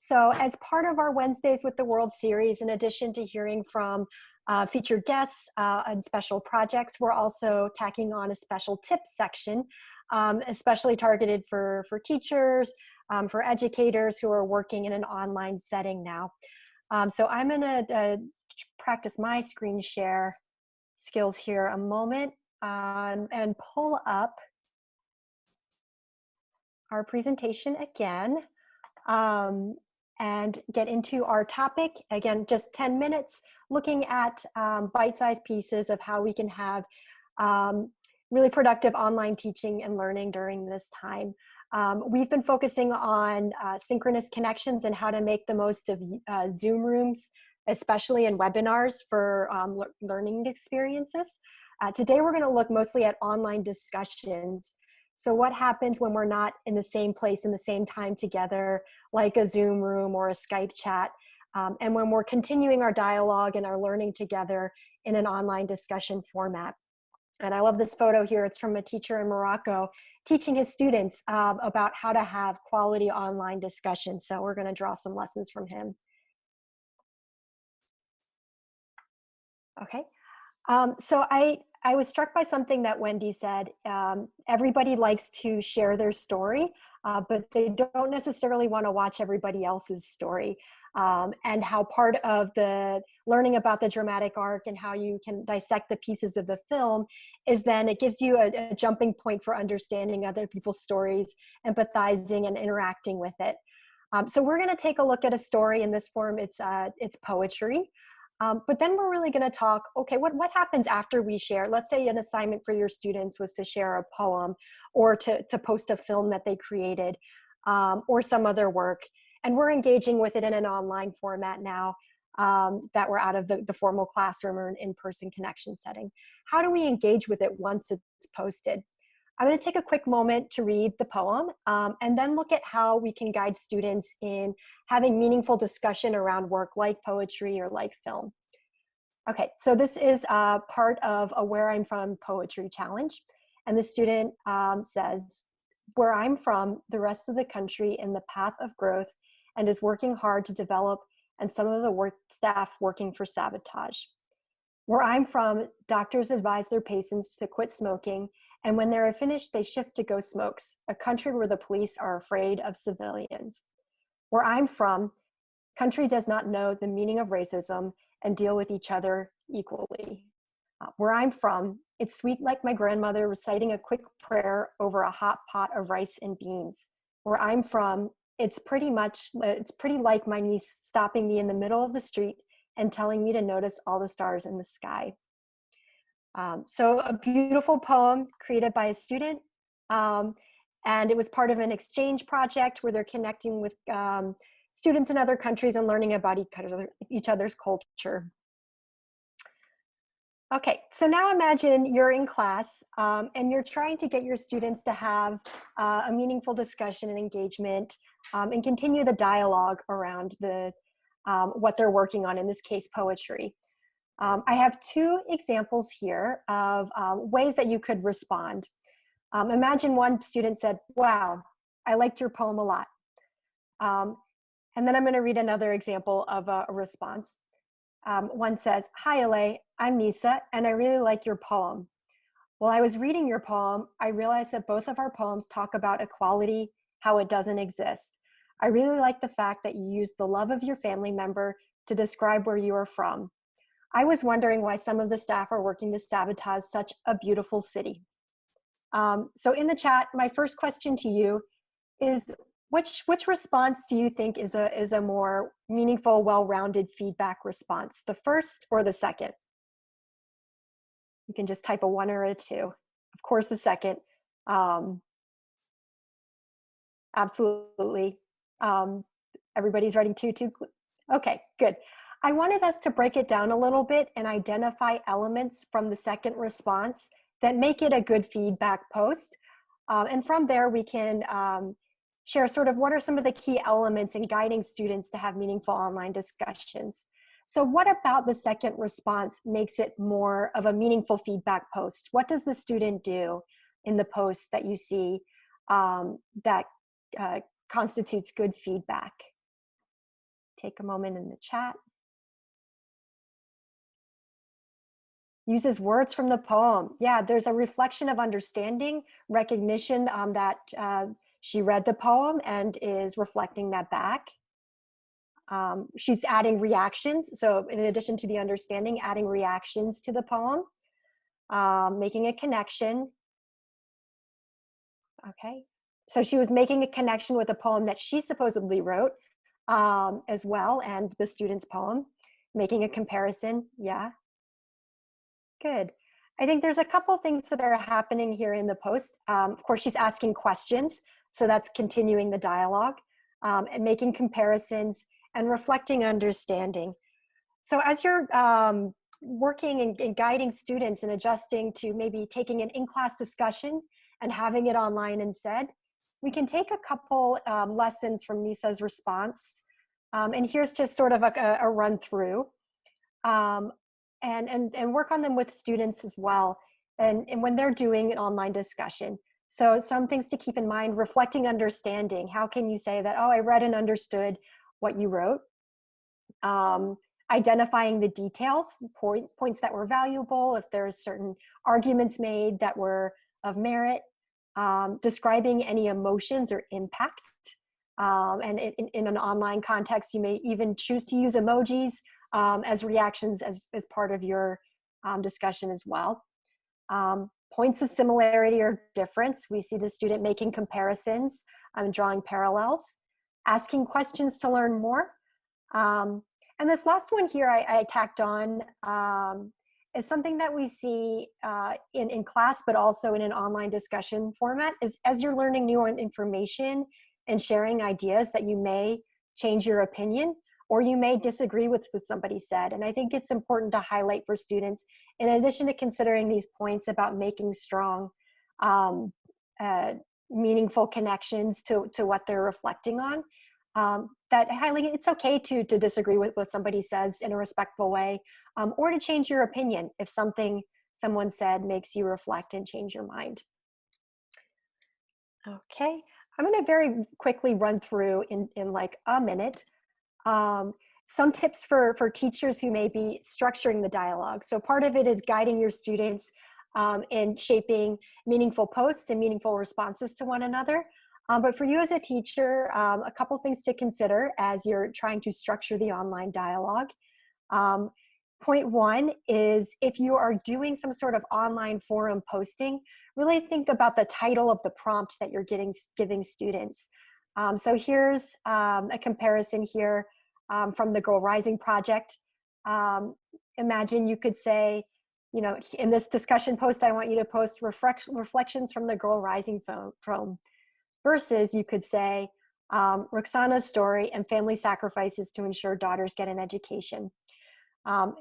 So as part of our Wednesdays with the World series, in addition to hearing from featured guests and special projects, we're also tacking on a special tips section, especially targeted for teachers, for educators who are working in an online setting now. So I'm gonna practice my screen share skills here a moment and pull up our presentation again. And get into our topic. Again, just 10 minutes looking at bite-sized pieces of how we can have really productive online teaching and learning during this time. We've been focusing on synchronous connections and how to make the most of Zoom rooms, especially in webinars for learning experiences. Today, we're gonna look mostly at online discussions. So what happens when we're not in the same place in the same time together, like a Zoom room or a Skype chat, and when we're continuing our dialogue and our learning together in an online discussion format. And I love this photo here. It's from a teacher in Morocco teaching his students about how to have quality online discussion. So we're gonna draw some lessons from him. Okay, so I was struck by something that Wendy said. Everybody likes to share their story, but they don't necessarily want to watch everybody else's story. And how part of the learning about the dramatic arc and how you can dissect the pieces of the film is then it gives you a jumping point for understanding other people's stories, empathizing and interacting with it. So we're going to take a look at a story in this form. It's poetry. But then we're really going to talk, okay, what happens after we share? Let's say an assignment for your students was to share a poem or to post a film that they created or some other work. And we're engaging with it in an online format now that we're out of the formal classroom or an in-person connection setting. How do we engage with it once it's posted? I'm going to take a quick moment to read the poem and then look at how we can guide students in having meaningful discussion around work like poetry or like film. Okay, so this is part of a Where I'm From poetry challenge. And the student says, where I'm from, the rest of the country in the path of growth and is working hard to develop, and some of the work staff working for sabotage. Where I'm from, doctors advise their patients to quit smoking, and when they're finished, they shift to ghost smokes, a country where the police are afraid of civilians. Where I'm from, country does not know the meaning of racism and deal with each other equally. Where I'm from, it's sweet like my grandmother reciting a quick prayer over a hot pot of rice and beans. Where I'm from, it's pretty like my niece stopping me in the middle of the street and telling me to notice all the stars in the sky. So a beautiful poem created by a student, and it was part of an exchange project where they're connecting with students in other countries and learning about each other's culture. Okay, so now imagine you're in class and you're trying to get your students to have a meaningful discussion and engagement and continue the dialogue around what they're working on, in this case, poetry. I have two examples here of ways that you could respond. Imagine one student said, wow, I liked your poem a lot. And then I'm going to read another example of a response. One says, hi, LA, I'm Nisa, and I really like your poem. While I was reading your poem, I realized that both of our poems talk about equality, how it doesn't exist. I really like the fact that you used the love of your family member to describe where you are from. I was wondering why some of the staff are working to sabotage such a beautiful city. So in the chat, my first question to you is, which response do you think is a more meaningful, well-rounded feedback response? The first or the second? You can just type a 1 or a 2. Of course, the second. Absolutely. Everybody's writing 2. Okay, good. I wanted us to break it down a little bit and identify elements from the second response that make it a good feedback post. And from there, we can share sort of what are some of the key elements in guiding students to have meaningful online discussions. So what about the second response makes it more of a meaningful feedback post? What does the student do in the post that you see that constitutes good feedback? take a moment in the chat. Uses words from the poem. Yeah, there's a reflection of understanding, recognition that she read the poem and is reflecting that back. She's adding reactions. So in addition to the understanding, adding reactions to the poem, making a connection. Okay. So she was making a connection with a poem that she supposedly wrote as well, and the student's poem, making a comparison. Yeah. Good. I think there's a couple things that are happening here in the post. Of course, she's asking questions, so that's continuing the dialogue, and making comparisons and reflecting understanding. So as you're working and guiding students and adjusting to maybe taking an in-class discussion and having it online instead, we can take a couple lessons from Nisa's response. And here's just sort of a run through. And work on them with students as well, and when they're doing an online discussion. So some things to keep in mind: reflecting understanding. How can you say that, oh, I read and understood what you wrote? Identifying the details, points that were valuable, if there's certain arguments made that were of merit. Describing any emotions or impact. And in an online context, you may even choose to use emojis as reactions as part of your discussion as well. Points of similarity or difference. We see the student making comparisons, drawing parallels, asking questions to learn more. And this last one here I tacked on is something that we see in class, but also in an online discussion format, is as you're learning new information and sharing ideas that you may change your opinion, or you may disagree with what somebody said. And I think it's important to highlight for students, in addition to considering these points about making strong, meaningful connections to what they're reflecting on, that highlighting it's okay to disagree with what somebody says in a respectful way, or to change your opinion if something someone said makes you reflect and change your mind. Okay, I'm going to very quickly run through in like a minute some tips for teachers who may be structuring the dialogue. So part of it is guiding your students in shaping meaningful posts and meaningful responses to one another. But for you as a teacher, a couple things to consider as you're trying to structure the online dialogue. Point one is, if you are doing some sort of online forum posting, really think about the title of the prompt that you're giving students. So here's a comparison here from the Girl Rising Project. Imagine you could say, you know, in this discussion post, I want you to post reflections from the Girl Rising forum, versus you could say, Roxana's story and family sacrifices to ensure daughters get an education.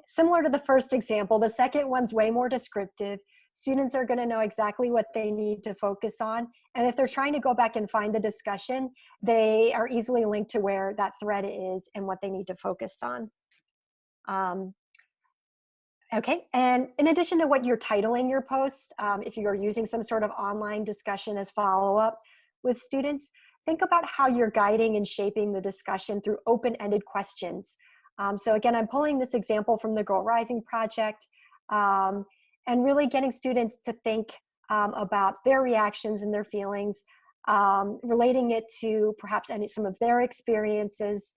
Similar to the first example, the second one's way more descriptive. Students are going to know exactly what they need to focus on. And if they're trying to go back and find the discussion, they are easily linked to where that thread is and what they need to focus on. Okay, and in addition to what you're titling your post, if you're using some sort of online discussion as follow-up with students, think about how you're guiding and shaping the discussion through open-ended questions. So again, I'm pulling this example from the Girl Rising Project, and really getting students to think about their reactions and their feelings, relating it to perhaps some of their experiences.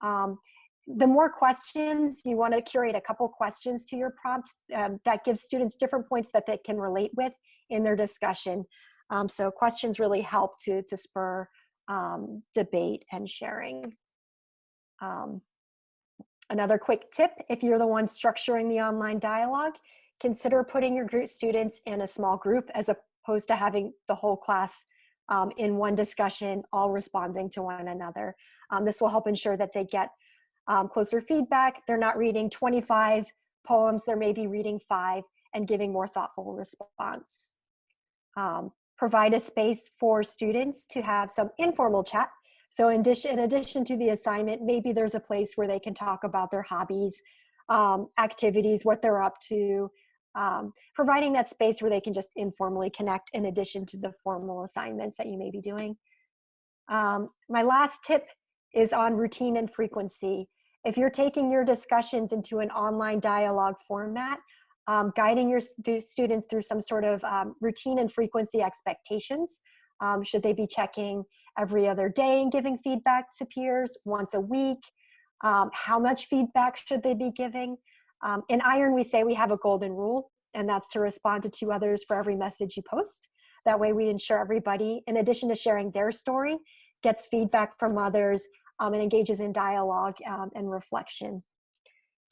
The more questions, you want to curate a couple questions to your prompts that gives students different points that they can relate with in their discussion. So questions really help to spur debate and sharing. Another quick tip, if you're the one structuring the online dialogue, consider putting your students in a small group as opposed to having the whole class in one discussion, all responding to one another. This will help ensure that they get closer feedback. They're not reading 25 poems, they're maybe reading 5 and giving more thoughtful response. Provide a space for students to have some informal chat. So in addition to the assignment, maybe there's a place where they can talk about their hobbies, activities, what they're up to, providing that space where they can just informally connect in addition to the formal assignments that you may be doing. My last tip is on routine and frequency. If you're taking your discussions into an online dialogue format, guiding your students through some sort of routine and frequency expectations. Should they be checking every other day and giving feedback to peers, once a week? How much feedback should they be giving? In iEARN, we say we have a golden rule, and that's to respond to 2 others for every message you post. That way we ensure everybody, in addition to sharing their story, gets feedback from others and engages in dialogue and reflection.